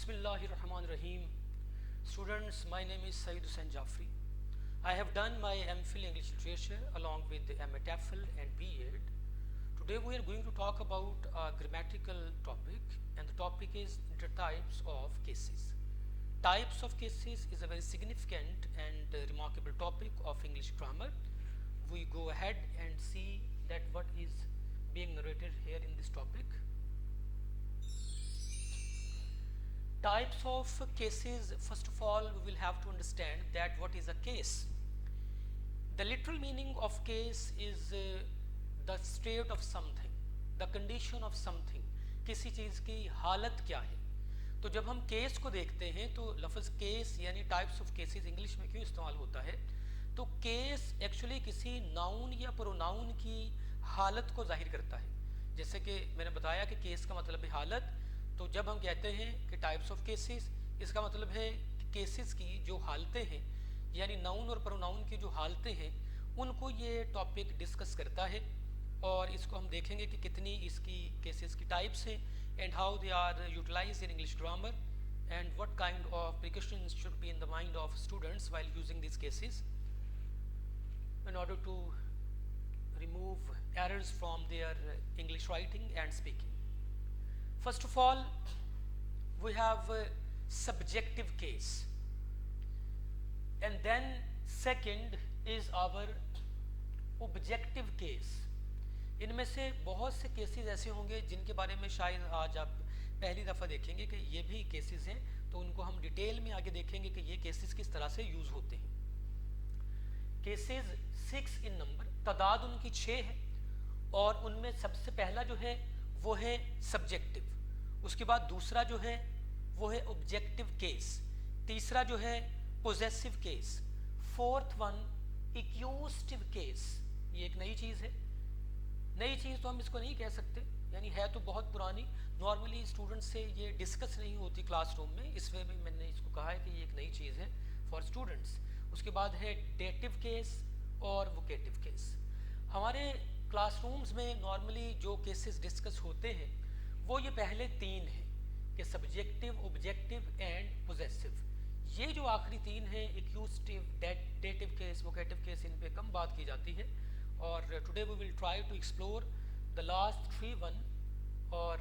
Bismillahirrahmanirrahim. Students, my name is Saeed Hussain Jafri. I have done my MPhil English Literature along with the MA TEFL and B.Ed. Today we are going to talk about a grammatical topic, and the topic is types of cases. Types of cases is a very significant and remarkable topic of English grammar. We go ahead and see that what is being narrated here in this topic. Types of cases, first of all, we will have to understand that what is a case. The literal meaning of case is the state of something, the condition of something. किसी चीज़ की हालत क्या है. तो जब हम case को देखते हैं तो लफ्ज़ केस यानी टाइप्स ऑफ केसेस इंग्लिश में क्यों इस्तेमाल होता है, तो केस एक्चुअली किसी नाउन या प्रोनाउन की हालत को जाहिर करता है. जैसे कि मैंने बताया कि केस का मतलब है हालत. तो जब हम कहते हैं कि टाइप्स ऑफ केसेस, इसका मतलब है कि केसेस की जो हालतें हैं यानी नाउन और प्रोनाउन की जो हालतें हैं उनको ये टॉपिक डिस्कस करता है. और इसको हम देखेंगे कि कितनी इसकी केसेस की टाइप्स हैं and how they are utilised in English grammar and what kind of precautions should be in the mind of students while using this cases in order to remove errors from their English writing and speaking. First of all, we have a subjective case, and then second is our objective case. इनमें से बहुत से cases ऐसे होंगे जिनके बारे में शायद आज आप पहली दफ़ा देखेंगे कि ये भी केसेस हैं, तो उनको हम डिटेल में आगे देखेंगे कि ये केसेस किस तरह से यूज़ होते हैं. केसेस 6 इन नंबर, तादाद उनकी 6 है और उनमें सबसे पहला जो है वो है सब्जेक्टिव, उसके बाद दूसरा जो है वो है ऑब्जेक्टिव केस, तीसरा जो है possessive case, fourth one accusative case. ये एक नई चीज़ है. नई चीज़ तो हम इसको नहीं कह सकते, यानी है तो बहुत पुरानी. नॉर्मली स्टूडेंट से ये डिस्कस नहीं होती क्लासरूम में, इस वे में मैंने इसको कहा है कि ये एक नई चीज़ है फॉर स्टूडेंट्स. उसके बाद है डेटिव केस और वोकेटिव केस. हमारे क्लासरूम्स में नॉर्मली जो केसेस डिस्कस होते हैं वो ये पहले तीन हैं कि सब्जेक्टिव, ऑब्जेक्टिव एंड पोजेसिव. ये जो आखिरी तीन हैं accusative, dative case, vocative case, इन पे कम बात की जाती है. और today we will try to explore the last 3 one, और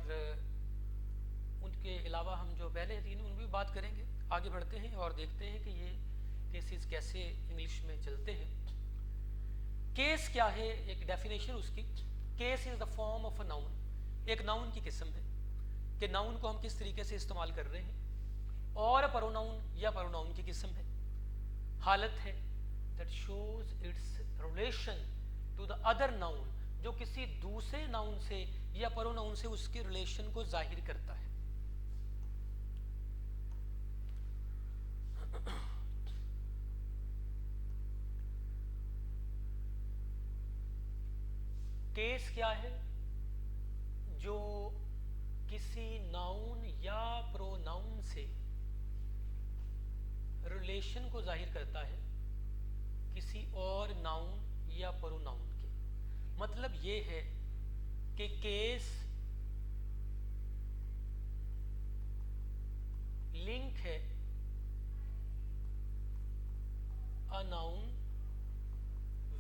उनके अलावा हम जो पहले तीन उन भी बात करेंगे. आगे बढ़ते हैं और देखते हैं कि ये केसेस कैसे इंग्लिश में चलते हैं. केस क्या है, एक डेफिनेशन उसकी. Case is the form of a noun. एक नाउन की किस्म है कि नाउन को हम किस तरीके से इस्तेमाल कर रहे हैं, और प्रोनाउन या प्रोनाउन की किस्म है, हालत है that shows its relation to the other noun, जो किसी दूसरे नाउन से या प्रोनाउन से उसके रिलेशन को जाहिर करता है. केस क्या है, जो किसी नाउन या प्रोनाउन से रिलेशन को जाहिर करता है किसी और नाउन या प्रोनाउन के. मतलब ये है कि केस लिंक है a noun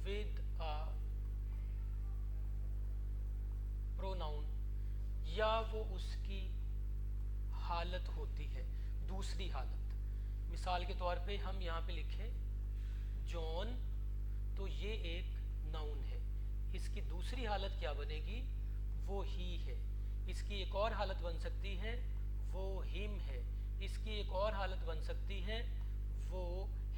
with a pronoun, या वो उसकी हालत होती है, दूसरी हालत. मिसाल के तौर पे हम यहाँ पे लिखें जॉन, तो ये एक नाउन है. इसकी दूसरी हालत क्या बनेगी, वो ही है. इसकी एक और हालत बन सकती है वो हिम है. इसकी एक और हालत बन सकती है वो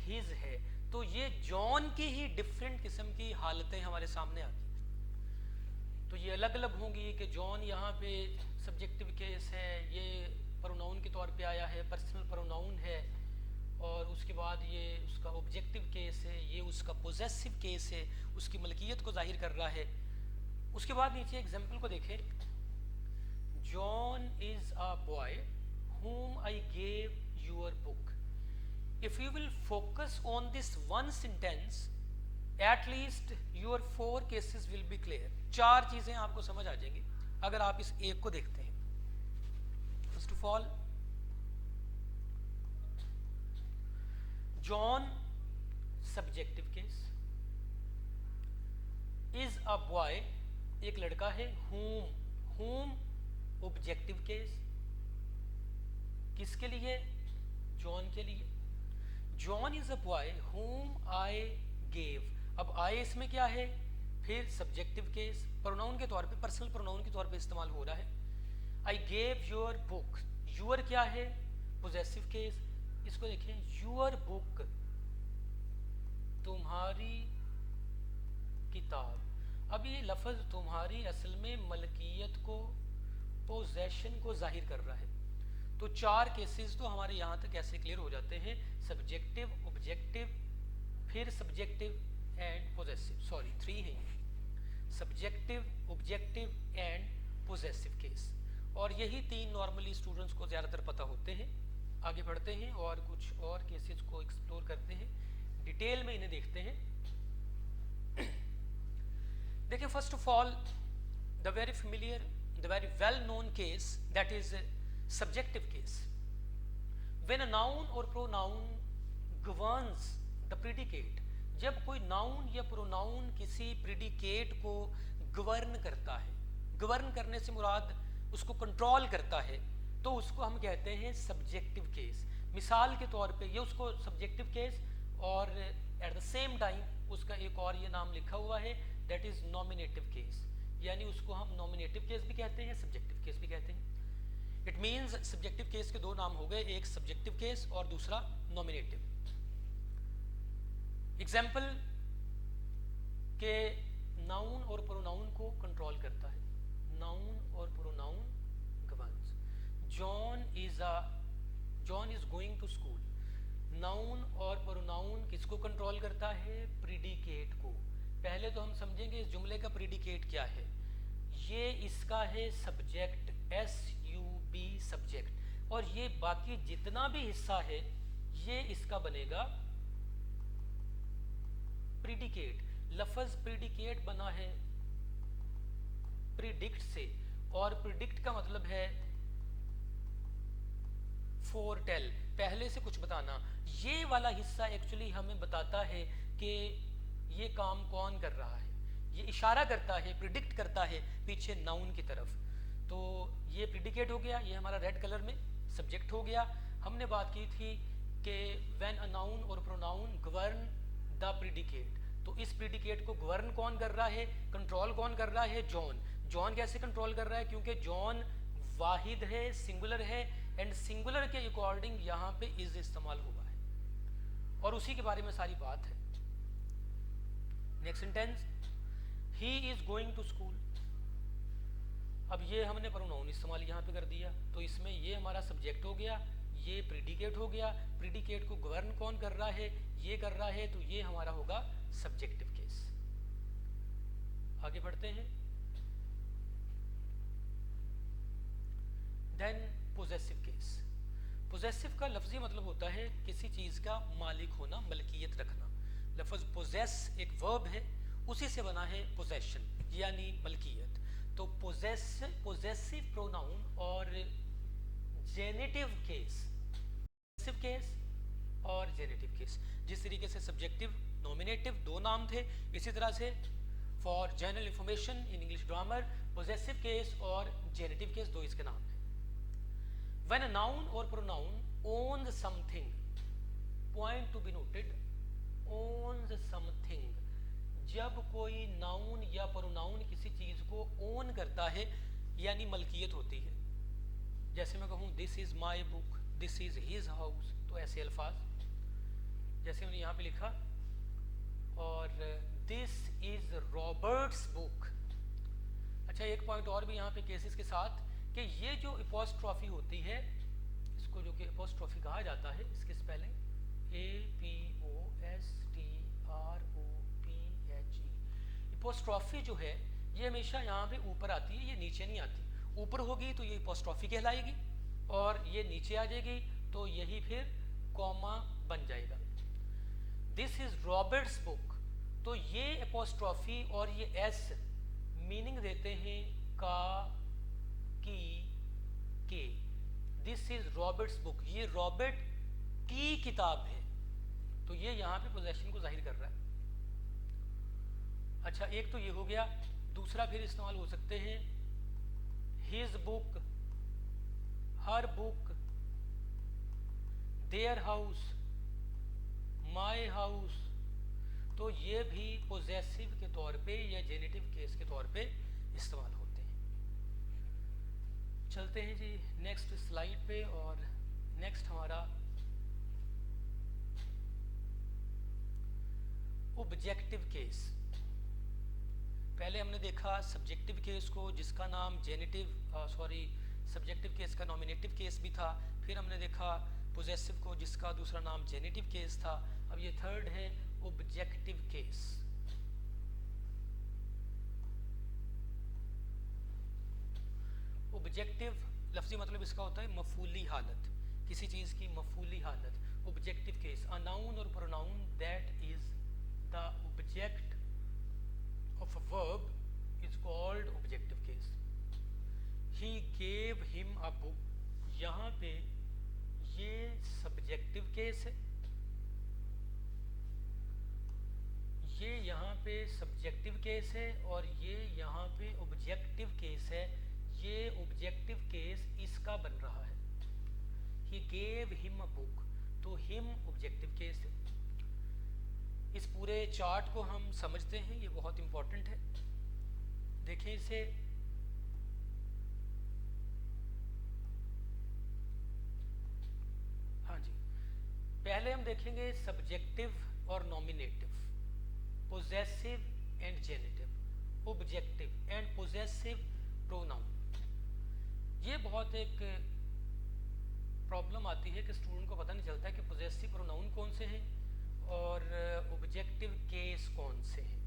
हिज है. तो ये जॉन की ही डिफरेंट किस्म की हालतें हमारे सामने आती हैं. तो ये अलग अलग होंगी कि जॉन यहाँ पे सब्जेक्टिव केस है, ये प्रोनाउन के तौर पे आया है, पर्सनल प्रोनाउन है. और उसके बाद ये उसका ऑब्जेक्टिव केस है, ये उसका पोजेसिव केस है, उसकी मलकियत को जाहिर कर रहा है. उसके बाद नीचे एग्जाम्पल को देखें. John is a boy whom I gave your book. If you will focus on this one sentence, at least your 4 cases will be clear. 4 चीज़ें आपको समझ आ जाएंगी अगर आप इस एक को देखते हैं. First of all John subjective case, is a boy एक लड़का है, whom ऑब्जेक्टिव केस, किसके लिए, जॉन के लिए। John is a boy whom I gave, अब आई इसमें क्या है, फिर सब्जेक्टिव केस, प्रोनाउन के तौर पे, पर्सनल प्रोनाउन के तौर पे इस्तेमाल हो रहा है। I gave your book, your क्या है, पोजेसिव केस, इसको देखें, यूर बुक, तुम्हारी किताब। अब ये लफ्ज तुम्हारी असल में मलकियत को, पोजेशन को जाहिर कर रहा है। तो चार केसेस तो हमारे यहाँ तक ऐसे क्लियर हो जाते हैं, सब्जेक्टिव, ऑब्जेक्टिव, फिर सब्जेक्टिव एंड पोजेसिव, सॉरी 3 है ये, subjective, objective and possessive case. और यही 3 नॉर्मली स्टूडेंट्स को ज़्यादातर पता होते हैं। आगे बढ़ते हैं और कुछ और केसेस को एक्सप्लोर करते हैं, डिटेल में इन्हें देखते हैं। देखिए, first of all the very familiar, the very well known case, that is subjective case, when a noun or pronoun governs the predicate, जब कोई नाउन या प्रोनाउन किसी प्रीडिकेट को गवर्न करता है, गवर्न करने से मुराद उसको कंट्रोल करता है, तो उसको हम कहते हैं सब्जेक्टिव केस। मिसाल के तौर पे ये उसको सब्जेक्टिव केस, और एट द सेम टाइम उसका एक और ये नाम लिखा हुआ है, दैट इज नॉमिनेटिव केस, यानी उसको हम नॉमिनेटिव केस भी कहते हैं, सब्जेक्टिव केस भी कहते हैं। इट मीन्स सब्जेक्टिव केस के 2 नाम हो गए, एक सब्जेक्टिव केस और दूसरा नॉमिनेटिव। एग्जाम्पल के नाउन और प्रोनाउन को कंट्रोल करता है, नाउन और pronoun governs. John is going to school, noun और प्रोनाउन किसको कंट्रोल करता है, प्रीडिकेट को। पहले तो हम समझेंगे इस जुमले का प्रीडिकेट क्या है। ये इसका है सब्जेक्ट, SUB सब्जेक्ट, और ये बाकी जितना भी हिस्सा है ये इसका बनेगा प्रीडिकेट। लफ्ज प्रीडिकेट बना है प्रिडिक्ट से, और प्रिडिक्ट का मतलब है फोरटेल, पहले से कुछ बताना। ये वाला हिस्सा एक्चुअली हमें बताता है कि ये काम कौन कर रहा है, ये इशारा करता है, प्रिडिक्ट करता है पीछे नाउन की तरफ। तो ये प्रिडिकेट हो गया, ये हमारा रेड कलर में सब्जेक्ट हो गया। हमने बात की थी कि व्हेन अ नाउन और प्रोनाउन गवर्न द प्रिडिकेट, तो इस प्रिडिकेट को गवर्न कौन कर रहा है, कंट्रोल कौन कर रहा है, जॉन। जॉन कैसे कंट्रोल कर रहा है, क्योंकि जॉन वाहिद है, सिंगुलर है, एंड सिंगुलर के अकॉर्डिंग यहाँ पे इज इस्तेमाल हुआ है, और उसी के बारे में सारी बात है। Next sentence, he is going to school. अब ये हमने प्रोनाउन इस्तेमाल यहाँ पे कर दिया, तो इसमें ये हमारा सब्जेक्ट हो गया, ये प्रीडिकेट हो गया। प्रीडिकेट को गवर्न कौन कर रहा है, ये कर रहा है, तो ये हमारा होगा सब्जेक्टिव केस। आगे बढ़ते हैं। Then possessive case. पोजेसिव का लफ्जी मतलब होता है किसी चीज का मालिक होना, मलकियत रखना। लफ्ज पोजेस एक वर्ब है, उसी से बना है पोजेशन, यानी मलकियत। तो पोजेसिव प्रोनाउन और जेनेटिव केस, पोजेसिव केस और जेनेटिव केस। जिस तरीके से सब्जेक्टिव, नॉमिनेटिव 2 नाम थे, इसी तरह से for general information in English grammar, possessive case और जेनेटिव केस 2 इसके नाम हैं। When a noun or pronoun owns something, point to be noted, owns something, जब कोई नाउन या प्रोनाउन किसी चीज को ओन करता है यानी मलकियत होती है, जैसे मैं कहूँ this is my book, this is his house, तो ऐसे अल्फाज जैसे मैंने यहाँ पे लिखा, और दिस इज रॉबर्ट्स बुक। अच्छा, एक पॉइंट और भी यहाँ पे केसेस के साथ, कि ये जो एपोस्ट्रॉफी होती है, इसको जो कि एपोस्ट्रॉफी कहा जाता है, इसकी स्पेलिंग APOSTROPHE। एपोस्ट्रॉफी जो है ये हमेशा यहाँ पे ऊपर आती है, ये नीचे नहीं आती। ऊपर होगी तो ये एपोस्ट्रॉफी कहलाएगी, और ये नीचे आ जाएगी तो यही फिर कॉमा बन जाएगा। दिस इज रॉबर्ट्स बुक, तो ये एपोस्ट्रॉफी और ये एस मीनिंग देते हैं का, की, के। दिस इज रॉबर्ट्स बुक, ये रॉबर्ट की किताब है, तो ये यहाँ पे पोजेशन को जाहिर कर रहा है। अच्छा, एक तो ये हो गया। दूसरा फिर इस्तेमाल हो सकते हैं his book, her book, their house, my house. तो ये भी पोजेसिव के तौर पे या जेनेटिव केस के तौर पे इस्तेमाल होते हैं। चलते हैं जी नेक्स्ट स्लाइड पे। और नेक्स्ट हमारा ऑब्जेक्टिव केस। पहले हमने देखा सब्जेक्टिव केस को, जिसका नाम सब्जेक्टिव केस का नॉमिनेटिव केस भी था। फिर हमने देखा पोजेसिव को, जिसका दूसरा नाम जेनेटिव केस था। अब ये थर्ड है ऑब्जेक्टिव केस। ऑब्जेक्टिव लफ्जी मतलब इसका होता है मफूली हालत, किसी चीज़ की मफूली हालत। ऑब्जेक्टिव केस, अ नाउन और pronoun that is the object of a verb is called objective case. He gave him a book. यहाँ पे ये subjective case है, ये यहाँ पे subjective case है, और ये यहाँ पे objective case है। ये objective case इसका बन रहा है। He gave him a book, तो him objective case है। इस पूरे चार्ट को हम समझते हैं, ये बहुत इंपॉर्टेंट है। देखें इसे। हाँ जी, पहले हम देखेंगे सब्जेक्टिव और nominative, possessive and generative, objective and possessive pronoun. ये बहुत एक प्रॉब्लम आती है कि स्टूडेंट को पता नहीं चलता है कि पोजेसिव प्रोनाउन कौन से हैं और ऑब्जेक्टिव केस कौन से हैं।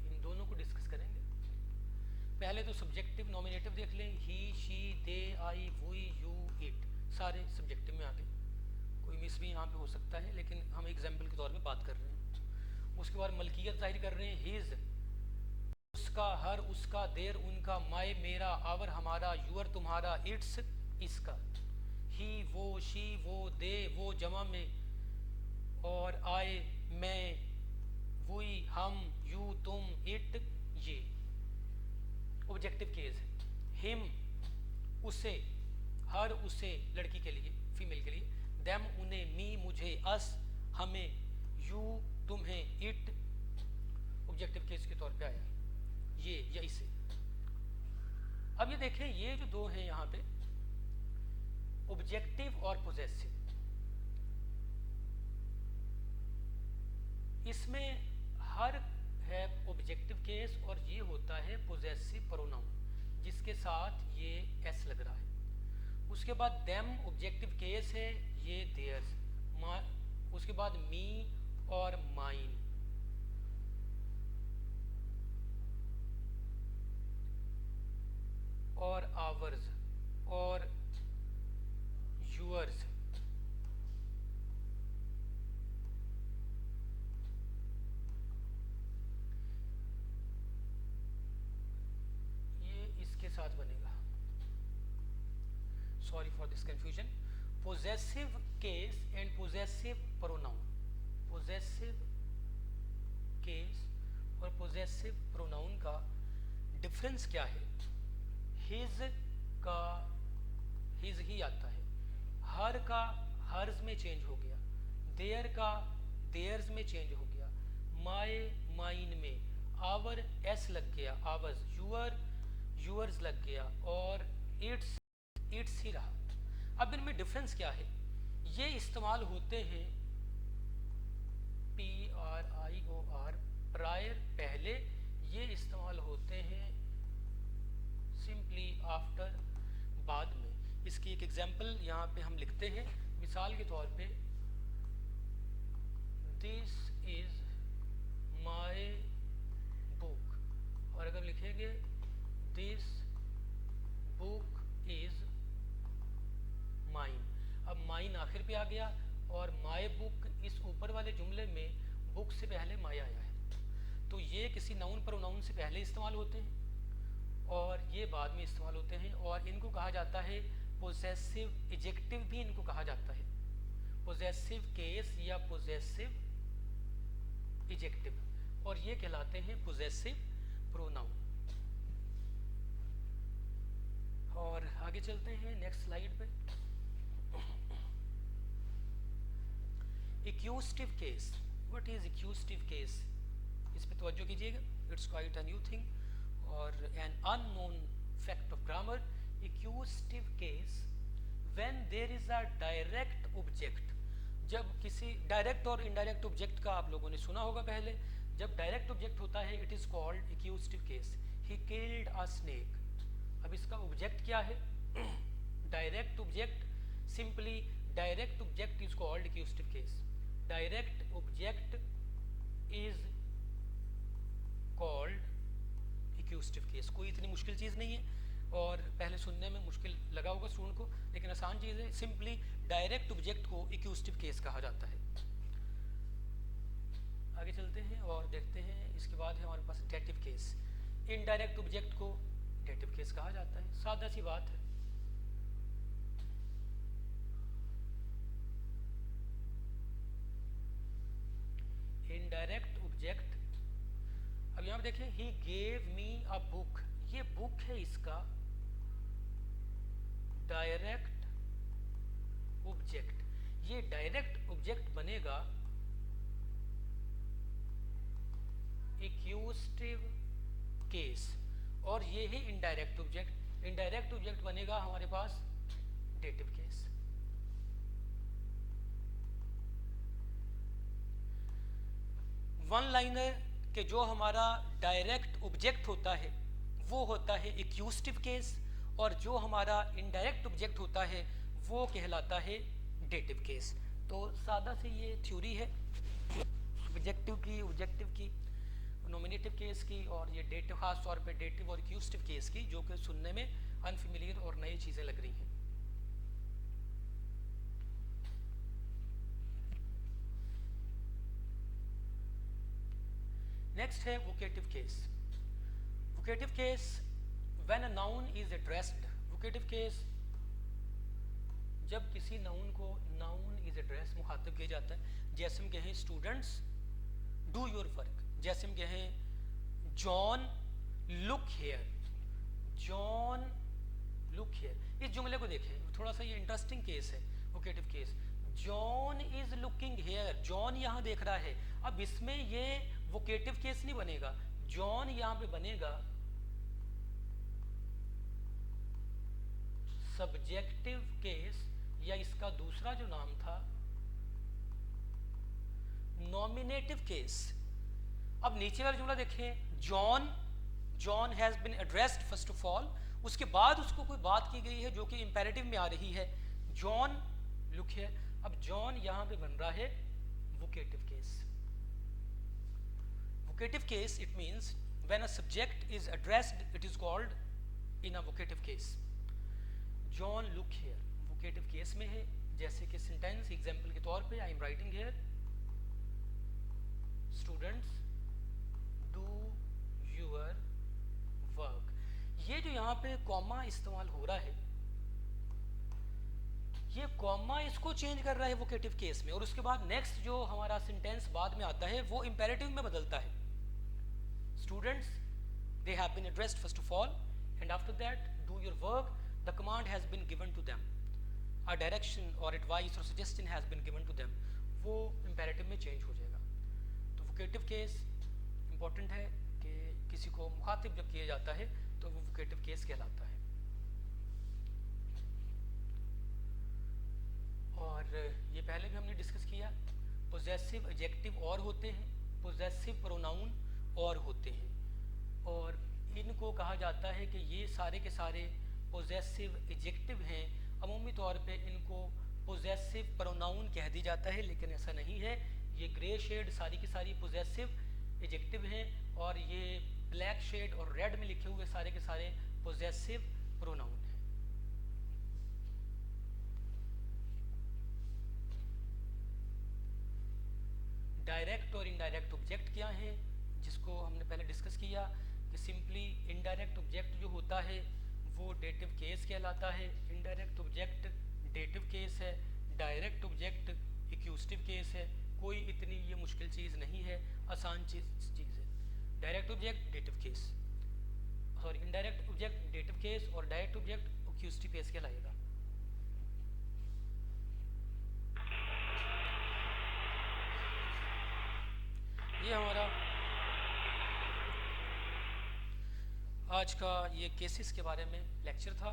इन दोनों को डिस्कस करेंगे। पहले तो सब्जेक्टिव नॉमिनेटिव देख लें। He, she, they, I, we, you, it, सारे सब्जेक्टिव में आ गए। कोई मिस भी यहाँ पे हो सकता है, लेकिन हम एग्जाम्पल के तौर पे बात कर रहे हैं। उसके बाद मलकियत जाहिर कर रहे हैं। हिज उसका, हर उसका, देर उनका, माय मेरा, आवर हमारा, यूअर तुम्हारा, इट्स इसका। ही वो, शी वो, दे वो जमा में, और आए मैं, वी हम, यू तुम, इट ये। ऑब्जेक्टिव केस है। हिम उसे, हर उसे लड़की के लिए, फीमेल के लिए, देम उन्हें, मी मुझे, अस हमें, यू तुम्हें, इट ऑब्जेक्टिव केस के तौर पे आया ये या इसे। अब ये देखें, ये जो दो हैं यहाँ पे, ऑब्जेक्टिव और पोजेसिव, इसमें हर है ऑब्जेक्टिव केस और ये होता है पोजेसिव प्रोनाउन, जिसके साथ ये एस लग रहा है। उसके बाद देम ऑब्जेक्टिव केस है, ये देयर्स। उसके बाद मी और माइन, और आवर्स और यूअर्स। ये इसके साथ बनेगा। Sorry for this confusion. Possessive case and possessive pronoun, possessive case और पोजेसिव प्रोनाउन का डिफरेंस क्या है? हिज का हिज ही आता है, हर का हर्ज में चेंज हो गया, देयर का देयर्स में चेंज हो गया, माय माइन में, आवर एस लग गया, आवर्स, यूअर यूअर्स लग गया, और इट्स इट्स ही रहा। अब इनमें डिफरेंस क्या है? ये इस्तेमाल होते हैं PRIOR प्रायर पहले, ये इस्तेमाल होते हैं सिंपली आफ्टर बाद में। इसकी एक एग्जांपल यहाँ पे हम लिखते हैं, मिसाल के तौर पे, दिस इज माय बुक, और अगर लिखेंगे दिस बुक इज माइन। अब माइन आखिर पे आ गया और माय बुक इस ऊपर वाले जुमले में बुक से पहले माय आया है, तो ये किसी नाउन प्रोनाउन से पहले इस्तेमाल होते हैं और ये बाद में इस्तेमाल होते हैं, और इनको कहा जाता है पोसेसिव एडजेक्टिव भी इनको कहा जाता है। पोजेसिव केस या पोजेसिव एडजेक्टिव, और ये कहलाते हैं पोजेसिव प्रोनाउन। और आगे चलते हैं नेक्स्ट स्लाइड पे। Accusative case, what is accusative case, इस पे तवज्जो कीजिएगा, it's quite a new thing और an unknown fact of grammar. Accusative case when there is a direct object, जब किसी डायरेक्ट और इनडायरेक्ट ऑब्जेक्ट का आप लोगों ने सुना होगा पहले, जब डायरेक्ट ऑब्जेक्ट होता है it is called accusative case. He killed a snake, अब इसका ऑब्जेक्ट क्या है, direct object, simply direct object is called accusative case. Direct object is called accusative case. कोई इतनी मुश्किल चीज़ नहीं है, और पहले सुनने में मुश्किल लगा होगा स्टूडेंट को, लेकिन आसान चीज़ है। सिंपली डायरेक्ट ऑब्जेक्ट को एक्यूस्टिव केस कहा जाता है। आगे चलते हैं और देखते हैं, इसके बाद है हमारे पास डेटिव केस। इनडायरेक्ट ऑब्जेक्ट को डेटिव केस कहा जाता है, सादा सी बात है। इनडायरेक्ट ऑब्जेक्ट, अब यहाँ पे देखें, he gave me a book, ये बुक है इसका डायरेक्ट ऑब्जेक्ट। ये डायरेक्ट ऑब्जेक्ट बनेगा एक्यूस्टिव केस, और ये है इनडायरेक्ट ऑब्जेक्ट। इनडायरेक्ट ऑब्जेक्ट बनेगा हमारे पास डेटिव केस। वन लाइनर के जो हमारा डायरेक्ट ऑब्जेक्ट होता है वो होता है एक्यूस्टिव केस, और जो हमारा इनडायरेक्ट ऑब्जेक्ट होता है वो कहलाता है डेटिव केस। तो सादा से ये थ्योरी है सब्जेक्टिव की, ऑब्जेक्टिव की, नॉमिनेटिव केस की, और ये डेटिव, खास तौर पे डेटिव और एक्यूस्टिव केस की, जो कि सुनने में अनफेमिलियर और नई चीज़ें लग रही हैं। नेक्स्ट है vocative case. Vocative case when a noun is addressed, vocative case जब किसी नाउन को, नाउन इज एड्रेस, मुखातिब किया जाता है। जैसे हम कहें स्टूडेंट्स डू योर वर्क, जैसे हम कहें John look here, John look here. इस जुमले को देखें, थोड़ा सा ये इंटरेस्टिंग केस है, vocative case. John is looking here, John यहाँ देख रहा है। अब इसमें ये वोकेटिव केस नहीं बनेगा, जॉन यहाँ पे बनेगा सब्जेक्टिव केस, या इसका दूसरा जो नाम था नॉमिनेटिव केस। अब नीचे वाला जुमला देखें, John, John has been addressed first of all, उसके बाद उसको कोई बात की गई है जो कि इंपेरेटिव में आ रही है, जॉन लुक हियर। अब जॉन यहां पे बन रहा है vocative case. Vocative case it means when a subject is addressed it is called in a vocative case. John look here vocative case में है। जैसे कि सेंटेंस एग्जांपल के तौर पे, I am writing here students do your work. ये जो यहाँ पे कॉमा इस्तेमाल हो रहा है, ये कॉमा इसको चेंज कर रहा है वोकेटिव केस में, और उसके बाद नेक्स्ट जो हमारा सेंटेंस बाद में आता है वो इंपेरेटिव में बदलता है। Students they have been addressed first of all, and after that do your work, the command has been given to them, a direction और एडवाइस और suggestion has been given to them, वो imperative में change हो जाएगा। तो vocative case important है कि किसी को मुखातिब जब किया जाता है तो वो वोकेटिव केस कहलाता है। और ये पहले भी हमने डिस्कस किया, पोजेसिव एडजेक्टिव और होते हैं, पोजेसिव प्रोनाउन और होते हैं, और इनको कहा जाता है कि ये सारे के सारे पोजेसिव एडजेक्टिव हैं। अमूमी तौर पे इनको पोजेसिव प्रोनाउन कह दी जाता है, लेकिन ऐसा नहीं है। ये ग्रे शेड सारी की सारी पोजेसिव एडजेक्टिव हैं, और ये ब्लैक शेड और रेड में लिखे हुए सारे के सारे पोजेसिव प्रोनाउन हैं। डायरेक्ट और इनडायरेक्ट ऑब्जेक्ट क्या हैं, जिसको हमने पहले डिस्कस किया कि सिंपली इनडायरेक्ट ऑब्जेक्ट जो होता है वो डेटिव केस कहलाता है, इनडायरेक्ट ऑब्जेक्ट डेटिव केस है, डायरेक्ट ऑब्जेक्ट एक्यूस्टिव केस है, कोई इतनी ये मुश्किल चीज़ नहीं है, आसान चीज़ है। Direct object dative case, sorry indirect object dative case और डायरेक्ट ऑब्जेक्ट एक्यूस्टिव केस कहलाएगा। ये हमारा आज का ये केसेस के बारे में लेक्चर था,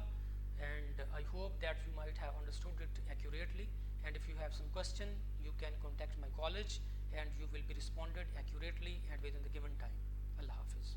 and I hope that you might have understood it accurately, and if you have some question you can contact my college and you will be responded accurately and within the given time. Allah Hafiz.